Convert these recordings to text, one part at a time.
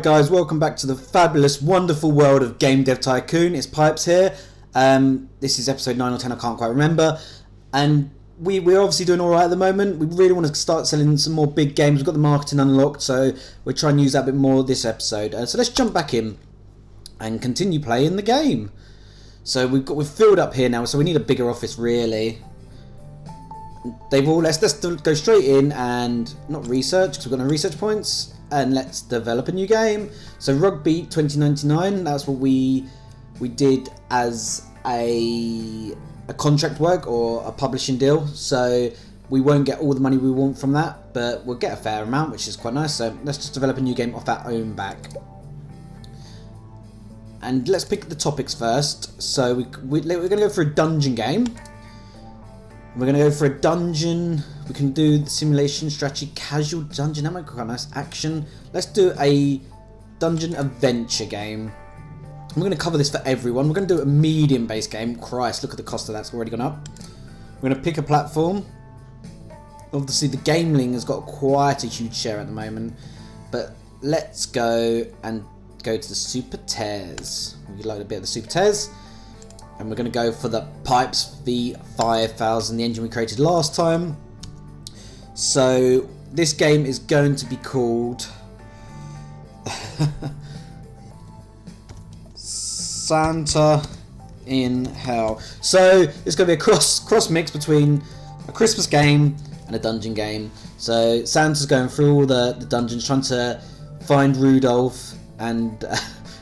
guys, welcome back to the fabulous, wonderful world of Game Dev Tycoon. It's Pipes here. This is episode 9 or 10, I can't quite remember. And we're obviously doing alright at the moment. We really want to start selling some more big games. We've got the marketing unlocked, so we're trying to use that a bit more this episode. So let's jump back in and continue playing the game. So we've filled up here now, so we need a bigger office really. Let's go straight in and not research, because we've got no research points, and let's develop a new game. So Rugby 2099, that's what we did as a contract work or a publishing deal. So we won't get all the money we want from that, but we'll get a fair amount, which is quite nice. So let's just develop a new game off our own back. And let's pick the topics first. So we're going to go for a dungeon game. We're going to go for a dungeon. We can do the simulation, strategy, casual dungeon. That might be quite nice. Action. Let's do a dungeon adventure game. We're going to cover this for everyone. We're going to do a medium-based game. Christ, look at the cost of that. It's already gone up. We're going to pick a platform. Obviously, the Gameling has got quite a huge share at the moment. But let's go and go to the Super Tears. We like a bit of the Super Tears. And we're going to go for the Pipes V5000, the engine we created last time. So this game is going to be called Santa in Hell. So it's going to be a cross mix between a Christmas game and a dungeon game. So Santa's going through all the dungeons, trying to find Rudolph, and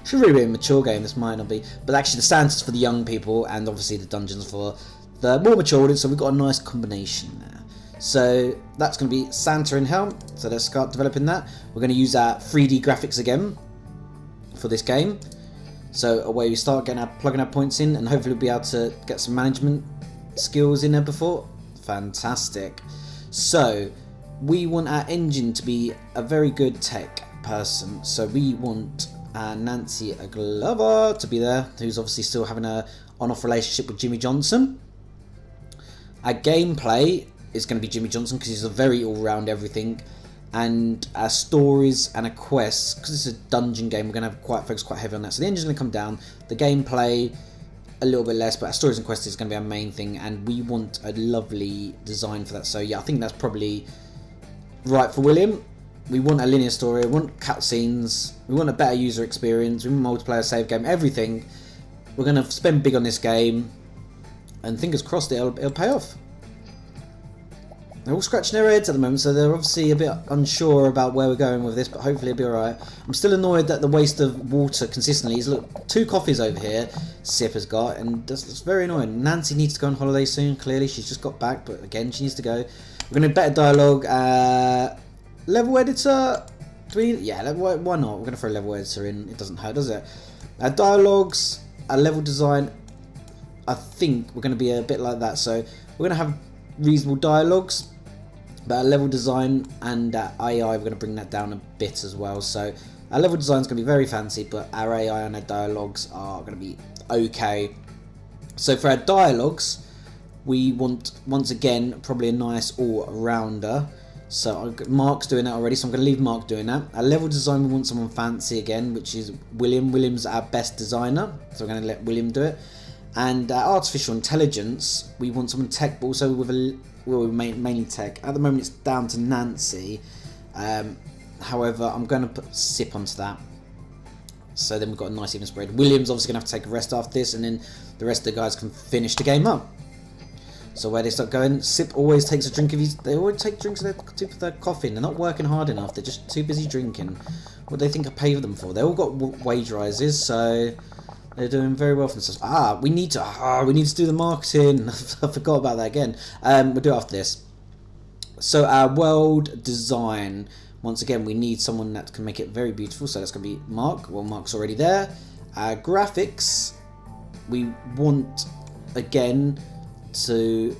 should really be a mature game, this might not be, but actually the Santa's for the young people and obviously the dungeons for the more mature audience, so we've got a nice combination there. So that's going to be Santa in Hell, so let's start developing that. We're going to use our 3D graphics again for this game. So away we start plugging our points in, and hopefully we'll be able to get some management skills in there before. Fantastic. So we want our engine to be a very good tech person, so we want Nancy Glover to be there, who's obviously still having a on-off relationship with Jimmy Johnson. Our gameplay is going to be Jimmy Johnson because he's a very all-round everything, and our stories and our quests, because it's a dungeon game, we're going to have focus quite heavy on that. So the engine's going to come down, the gameplay a little bit less, but our stories and quests is going to be our main thing, and we want a lovely design for that. So yeah, I think that's probably right for William. We want a linear story, we want cutscenes, we want a better user experience, we want multiplayer, save game, everything. We're going to spend big on this game, and fingers crossed it'll pay off. They're all scratching their heads at the moment, so they're obviously a bit unsure about where we're going with this, but hopefully it'll be alright. I'm still annoyed that the waste of water consistently is, look, 2 coffees over here, Sip has got, and that's very annoying. Nancy needs to go on holiday soon, clearly, she's just got back, but again, she needs to go. We're going to better dialogue. Level editor, yeah, why not? We're going to throw a level editor in, it doesn't hurt, does it? Our dialogues, our level design, I think we're going to be a bit like that. So we're going to have reasonable dialogues, but our level design and our AI, we're going to bring that down a bit as well. So our level design is going to be very fancy, but our AI and our dialogues are going to be okay. So for our dialogues, we want, once again, probably a nice all-rounder. So Mark's doing that already, so I'm going to leave Mark doing that. Our level design, we want someone fancy again, which is William. William's our best designer, so we're going to let William do it. And artificial intelligence, we want someone tech, but also with mainly tech. At the moment, it's down to Nancy. However, I'm going to put Sip onto that. So then we've got a nice even spread. William's obviously going to have to take a rest after this, and then the rest of the guys can finish the game up. So where they start going, Sip always takes a drink of his. They always take drinks of their coffee. They're not working hard enough. They're just too busy drinking. What do they think I pay them for? They all got wage rises, so they're doing very well for themselves. We need to do the marketing. I forgot about that again. We'll do it after this. So our world design. Once again, we need someone that can make it very beautiful. So that's going to be Mark. Well, Mark's already there. Our graphics, we want again to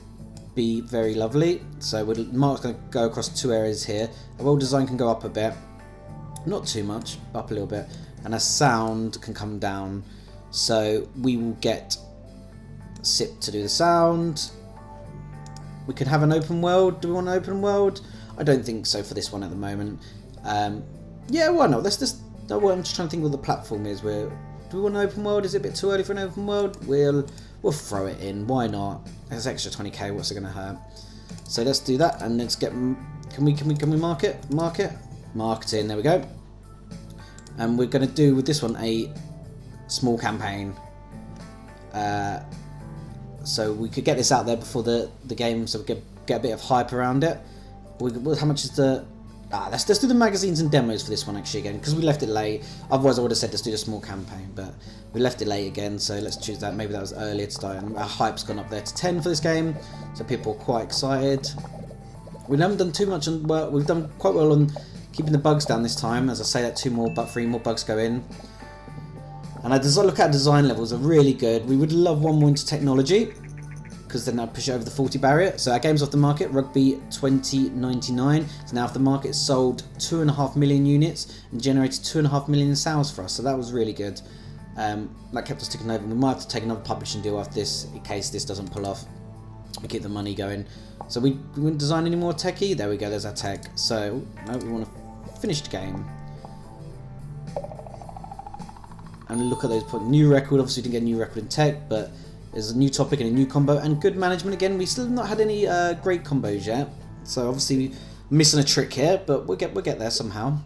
be very lovely. So Mark's going to go across 2 areas here. Our world design can go up a bit, not too much, up a little bit, and our sound can come down. So we will get Sip to do the sound. We could have an open world. Do we want an open world? I don't think so for this one at the moment. Yeah, why not? Let's just No, well, I'm just trying to think what the platform is. Do we want an open world? Is it a bit too early for an open world? We'll throw it in. Why not? It's extra 20k. What's it gonna hurt? So let's do that, and let's get. Can we mark it? Marketing. There we go. And we're gonna do with this one a small campaign. So we could get this out there before the game, so we get a bit of hype around it. How much is the? Let's do the magazines and demos for this one actually again, because we left it late. Otherwise I would have said let's do the small campaign, but we left it late again, so let's choose that. Maybe that was earlier to start, and our hype's gone up there to 10 for this game, so people are quite excited. We haven't done too much on work. We've done quite well on keeping the bugs down this time. As I say, that 3 more bugs go in. And I look at design levels are really good. We would love one more into technology, because then I'd push it over the 40 barrier. So our game's off the market, Rugby 2099. It's now off the market. It's sold 2.5 million units and generated 2.5 million in sales for us. So that was really good. That kept us ticking over. We might have to take another publishing deal after this in case this doesn't pull off. We keep the money going. So we wouldn't design any more techie. There we go. There's our tech. So now we want a finished game. And look at those points. New record. Obviously, we didn't get a new record in tech, but there's a new topic and a new combo and good management again. We still have not had any great combos yet, so obviously missing a trick here, but we'll get there somehow.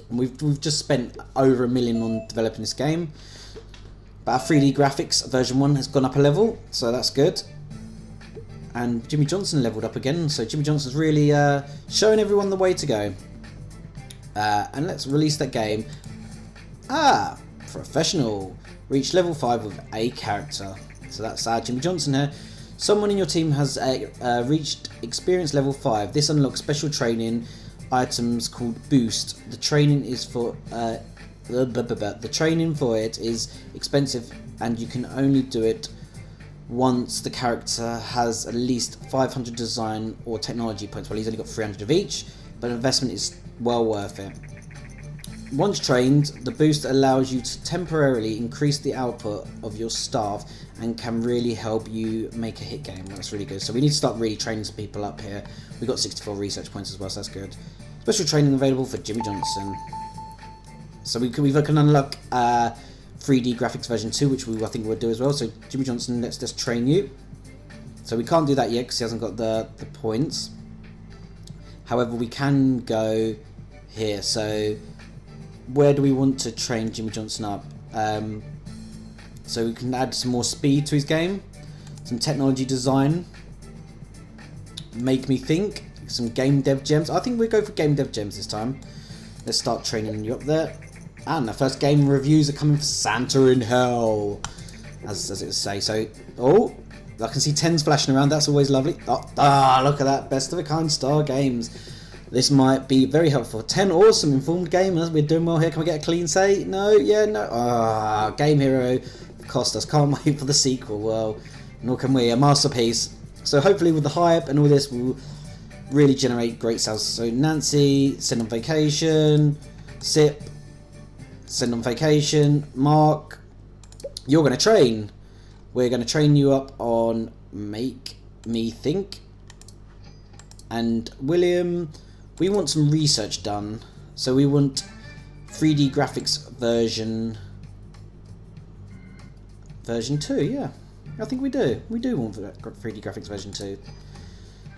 And we've just spent over $1 million on developing this game. But our 3D graphics version 1 has gone up a level, so that's good. And Jimmy Johnson leveled up again, so Jimmy Johnson's really showing everyone the way to go. And let's release that game. Professional. Reach level 5 with a character. So that's Jimmy Johnson here. Someone in your team has reached experience level 5. This unlocks special training items called Boost. The training is for the training for it is expensive, and you can only do it once the character has at least 500 design or technology points. Well, he's only got 300 of each, but investment is well worth it. Once trained, the boost allows you to temporarily increase the output of your staff and can really help you make a hit game. That's really good. So we need to start really training some people up here. We've got 64 research points as well, so that's good. Special training available for Jimmy Johnson. So we can unlock 3D graphics version 2, which I think we'll do as well. So Jimmy Johnson, let's just train you. So we can't do that yet because he hasn't got the points. However, we can go here. So where do we want to train Jimmy Johnson up? So we can add some more speed to his game, some technology design, make me think, some game dev gems. I think we'll go for game dev gems this time. Let's start training you up there. And the first game reviews are coming for Santa in Hell, as it would say. So, I can see 10s flashing around. That's always lovely. Look at that. Best of a kind Star Games. This might be very helpful. 10 awesome informed gamers. We're doing well here. Can we get a clean say? No, yeah, no. Game Hero cost us. Can't wait for the sequel. Well, nor can we. A masterpiece. So hopefully with the hype and all this, we'll really generate great sales. So Nancy, send on vacation. Sip, send on vacation. Mark, you're going to train. We're going to train you up on Make Me Think. And William, we want some research done. So we want 3D graphics version 2, yeah. I think we do. We do want 3D graphics version 2.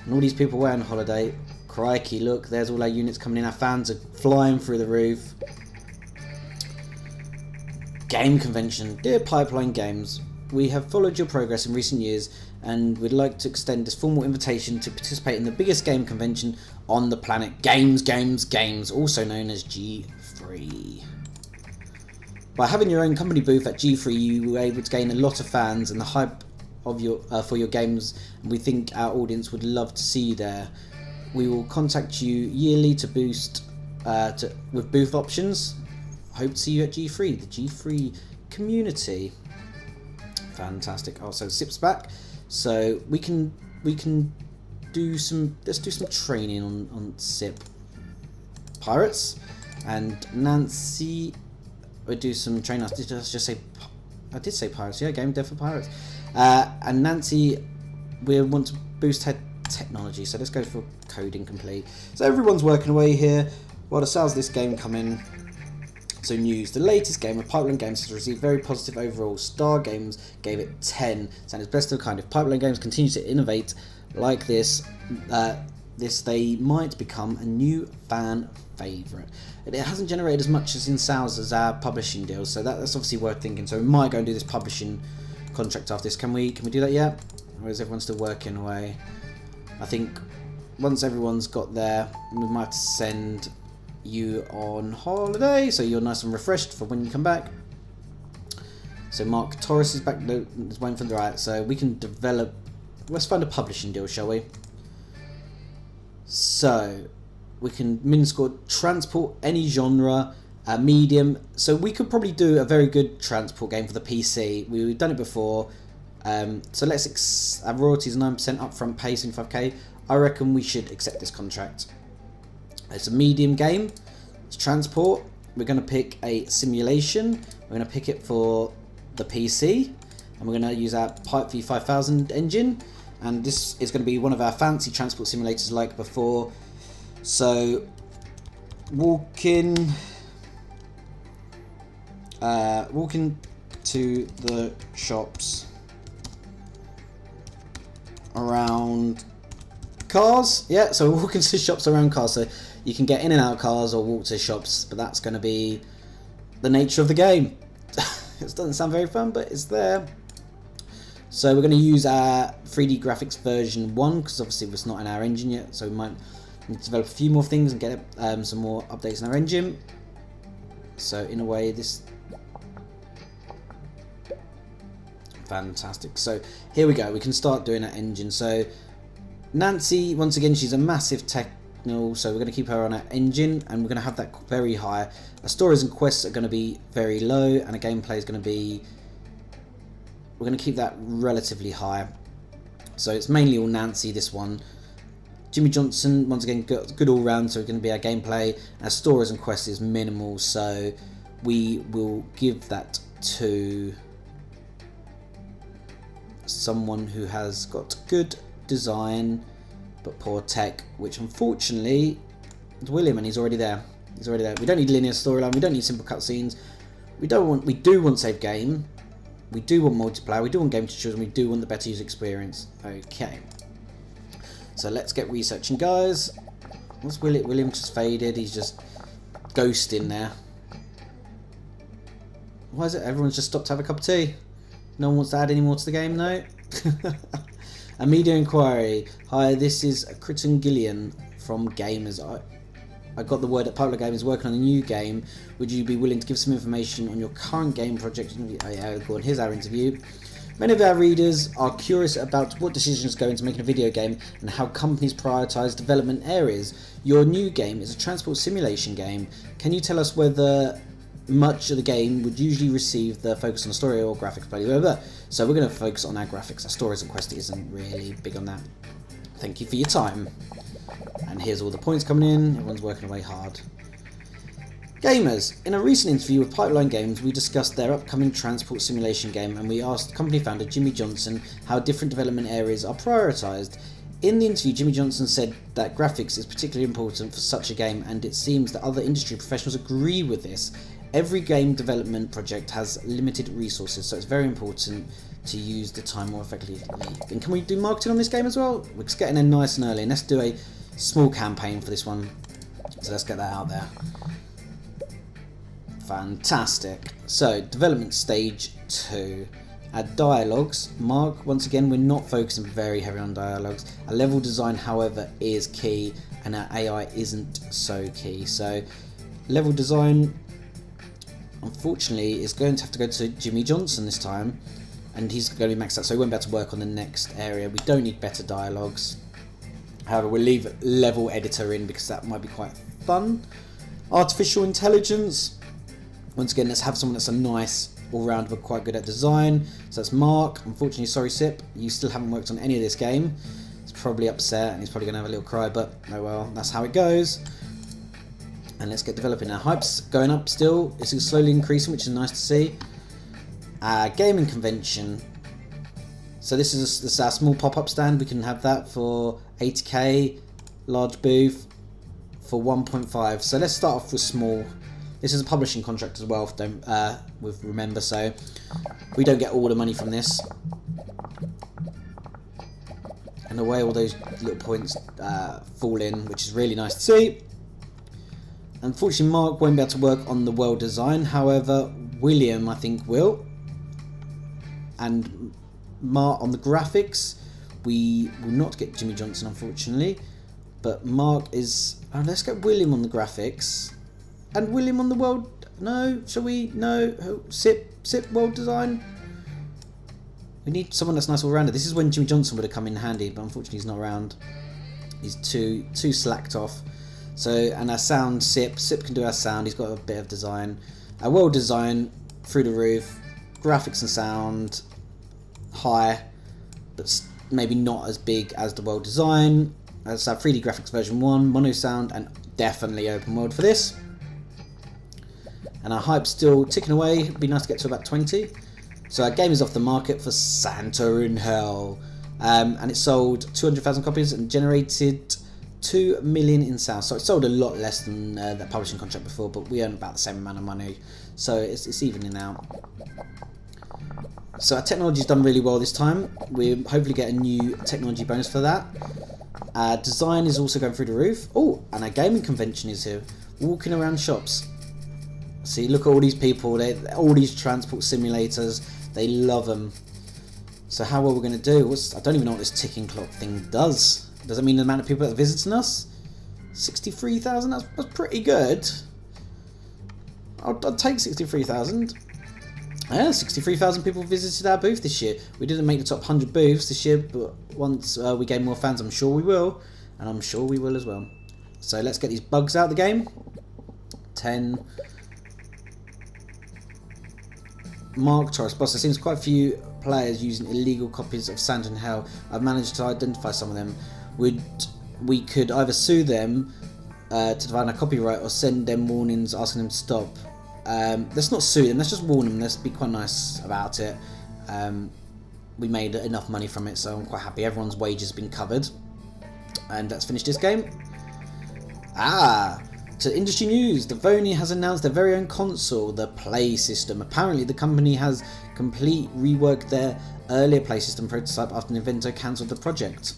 And all these people away on holiday. Crikey, look, there's all our units coming in. Our fans are flying through the roof. Game convention. Dear Pipeline Games, we have followed your progress in recent years and we'd like to extend this formal invitation to participate in the biggest game convention on the planet. Games, also known as G3. By having your own company booth at G3, you were able to gain a lot of fans and the hype of your for your games, and we think our audience would love to see you there. We will contact you yearly to boost with booth options. Hope to see you at G3, the G3 community. Fantastic. Also, Sip's back, so we can do some. Let's do some training on Sip. Pirates and Nancy. We do some training. I did say pirates. Yeah, game dev for pirates. And Nancy, we want to boost her technology. So let's go for coding complete. So everyone's working away here while the sales of this game come in. So news, the latest game of Pipeline Games has received very positive overall. Star Games gave it 10, saying it's best of kind. If Pipeline Games continue to innovate like this, they might become a new fan favourite. It hasn't generated as much as in sales as our publishing deals, so that's obviously worth thinking. So we might go and do this publishing contract after this. Can we do that yet? Or is everyone still working away? I think once everyone's got there, we might have to send you on holiday so you're nice and refreshed for when you come back. So Mark Torres is back, is waiting for the right, so we can develop. Let's find a publishing deal, shall we? So we can min-score transport any genre, medium. So we could probably do a very good transport game for the PC. We've done it before. So let's our royalties 9% upfront pay 5k. I reckon we should accept this contract. It's a medium game. It's transport. We're going to pick a simulation. We're going to pick it for the PC, and we're going to use our Pipe V5000 engine. And this is going to be one of our fancy transport simulators like before. So walking to the shops around cars. Yeah, so we're walking to shops around cars, so you can get in and out of cars or walk to shops, but that's going to be the nature of the game. It doesn't sound very fun, but it's there. So we're going to use our 3D graphics version 1, because obviously it's not in our engine yet, so we might need to develop a few more things and get some more updates in our engine. So in a way, this... Fantastic. So here we go, we can start doing that engine. So Nancy, once again, she's a massive techno, so we're going to keep her on our engine, and we're going to have that very high. Our stories and quests are going to be very low, and our gameplay is going to be... We're going to keep that relatively high. So it's mainly all Nancy, this one. Jimmy Johnson, once again, good all round, so it's going to be our gameplay. Our stories and quests is minimal, so we will give that to someone who has got good design but poor tech, which unfortunately is William, and he's already there. He's already there. We don't need linear storyline, we don't need simple cutscenes. We do want save game. We do want multiplayer, we do want game tutorials, and we do want the better user experience. Okay. So let's get researching, guys. What's William? William just faded, he's just ghosting there. Why is it everyone's just stopped to have a cup of tea? No one wants to add any more to the game, no? A media inquiry. Hi, this is Crichton Gillian from Gamers. I got the word that Pipeline Game is working on a new game. Would you be willing to give some information on your current game project? Oh yeah, go on. Here's our interview. Many of our readers are curious about what decisions go into making a video game and how companies prioritise development areas. Your new game is a transport simulation game. Can you tell us whether much of the game would usually receive the focus on the story or graphics? Blah, blah, blah. So we're going to focus on our graphics. Our stories and quest isn't really big on that. Thank you for your time. And here's all the points coming in. Everyone's working away hard. Gamers. In a recent interview with Pipeline Games, we discussed their upcoming transport simulation game, and we asked company founder Jimmy Johnson how different development areas are prioritised. In the interview, Jimmy Johnson said that graphics is particularly important for such a game, and it seems that other industry professionals agree with this. Every game development project has limited resources, so it's very important to use the time more effectively. And can we do marketing on this game as well? We're just getting in nice and early, and let's do a small campaign for this one. So let's get that out there. Fantastic. So, development stage 2. Our dialogues. Mark, once again, we're not focusing very heavily on dialogues. Our level design, however, is key, and our AI isn't so key. So, level design, unfortunately, is going to have to go to Jimmy Johnson this time, and he's going to be maxed out, so he won't be able to work on the next area. We don't need better dialogues. However, we'll leave level editor in because that might be quite fun. Artificial intelligence. Once again, let's have someone that's a nice all-round but quite good at design. So that's Mark. Unfortunately, sorry Sip, you still haven't worked on any of this game. He's probably upset and he's probably going to have a little cry, but oh well, that's how it goes. And let's get developing. Our hype's going up still. It's slowly increasing, which is nice to see. Gaming convention. So this is our small pop-up stand. We can have that for 80k. Large booth for 1.5. So let's start off with small. This is a publishing contract as well, with Remember, so we don't get all the money from this. And the way all those little points fall in, which is really nice to see. Unfortunately, Mark won't be able to work on the world design. However, William, I think, will. And Mark on the graphics. We will not get Jimmy Johnson, unfortunately. But Mark is... Oh, let's get William on the graphics. And William on the world... No, shall we? No. Sip world design. We need someone that's nice all-rounder. This is when Jimmy Johnson would have come in handy, but unfortunately he's not around. He's too slacked off. So, and our sound, Sip can do our sound. He's got a bit of design. Our world design, through the roof. Graphics and sound, high, but maybe not as big as the world design. That's our 3D graphics version 1, mono sound, and definitely open world for this. And our hype's still ticking away. It'd be nice to get to about 20. So our game is off the market for Santa in Hell. And it sold 200,000 copies and generated 2 million in sales. So it sold a lot less than that publishing contract before, but we earned about the same amount of money. So it's evening out. So our technology's done really well this time. We hopefully get a new technology bonus for that. Our design is also going through the roof. Oh, and our gaming convention is here. Walking around shops. See, look at all these people. All these transport simulators. They love them. So how well we're going to do? I don't even know what this ticking clock thing does. Does it mean the amount of people that are visiting us? 63,000? That's pretty good. I'd take 63,000. Yeah, 63,000 people visited our booth this year. We didn't make the top 100 booths this year, but once we gain more fans, I'm sure we will. And I'm sure we will as well. So let's get these bugs out of the game. 10. Mark Torres Boss. There seems quite a few players using illegal copies of Santa in Hell. I've managed to identify some of them. We could either sue them to find a copyright or send them warnings asking them to stop. Let's not sue them, let's just warn them, let's be quite nice about it. We made enough money from it, so I'm quite happy. Everyone's wages have been covered. And let's finish this game. To industry news, the Vony has announced their very own console, the Play System. Apparently the company has complete reworked their earlier Play System prototype after Nintendo cancelled the project.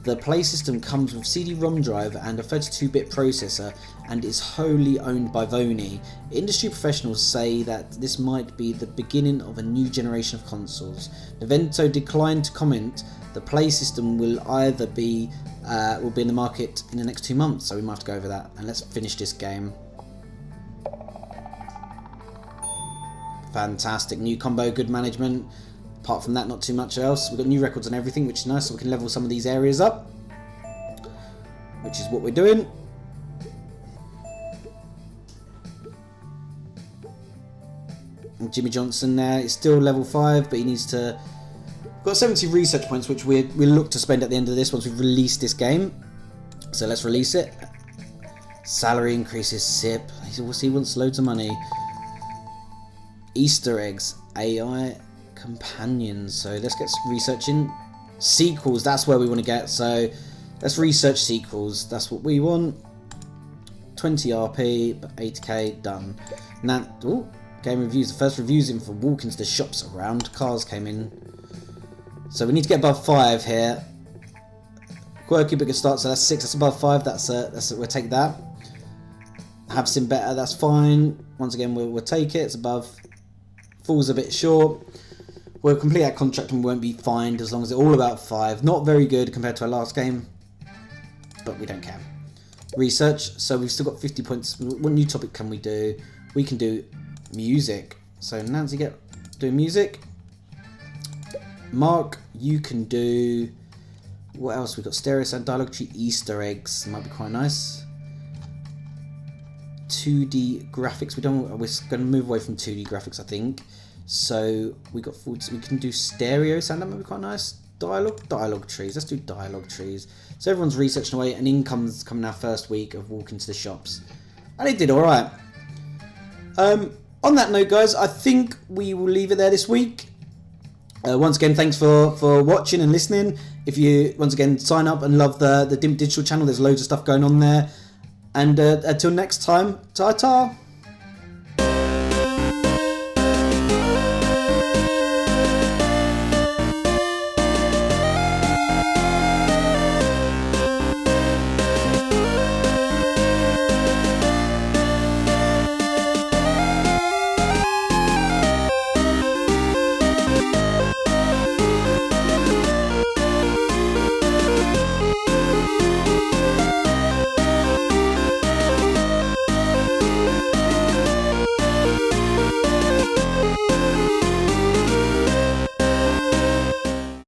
The Play System comes with CD-ROM drive and a 32-bit processor and is wholly owned by Vony. Industry professionals say that this might be the beginning of a new generation of consoles. Nintendo declined to comment. The Play System will either be in the market in the next 2 months, so we might have to go over that. And let's finish this game. Fantastic. New combo, good management. Apart from that, not too much else. We've got new records and everything, which is nice, so we can level some of these areas up, which is what we're doing. And Jimmy Johnson there is still level 5, but he needs to... We've got 70 research points, which we'll look to spend at the end of this once we've released this game. So let's release it. Salary increases, Sip. He wants loads of money. Easter eggs, AI companions. So let's get researching. Sequels, that's where we want to get. So let's research sequels. That's what we want. 20 RP, but 8k, done. Now, game reviews. The first reviews in for walk into the shops around cars came in. So we need to get above 5 here. Quirky but good start, so that's 6, that's above 5, we'll take that. Have sim better, that's fine. Once again, we'll take it, it's above. Falls a bit short. We'll complete our contract and we won't be fined as long as it's all about 5. Not very good compared to our last game, but we don't care. Research, so we've still got 50 points. What new topic can we do? We can do music. So Nancy, do music. Mark, you can do... What else? We've got stereo sound, dialogue tree, Easter eggs. Might be quite nice. 2D graphics. We're going to move away from 2D graphics, I think. So we can do stereo sound. That might be quite nice. Dialogue trees. Let's do dialogue trees. So everyone's researching away, and income's coming our first week of walking to the shops, and it did all right. On that note, guys, I think we will leave it there this week. Once again, thanks for watching and listening. If you, once again, sign up and love the Dimp Digital channel, there's loads of stuff going on there. And until next time, ta-ta!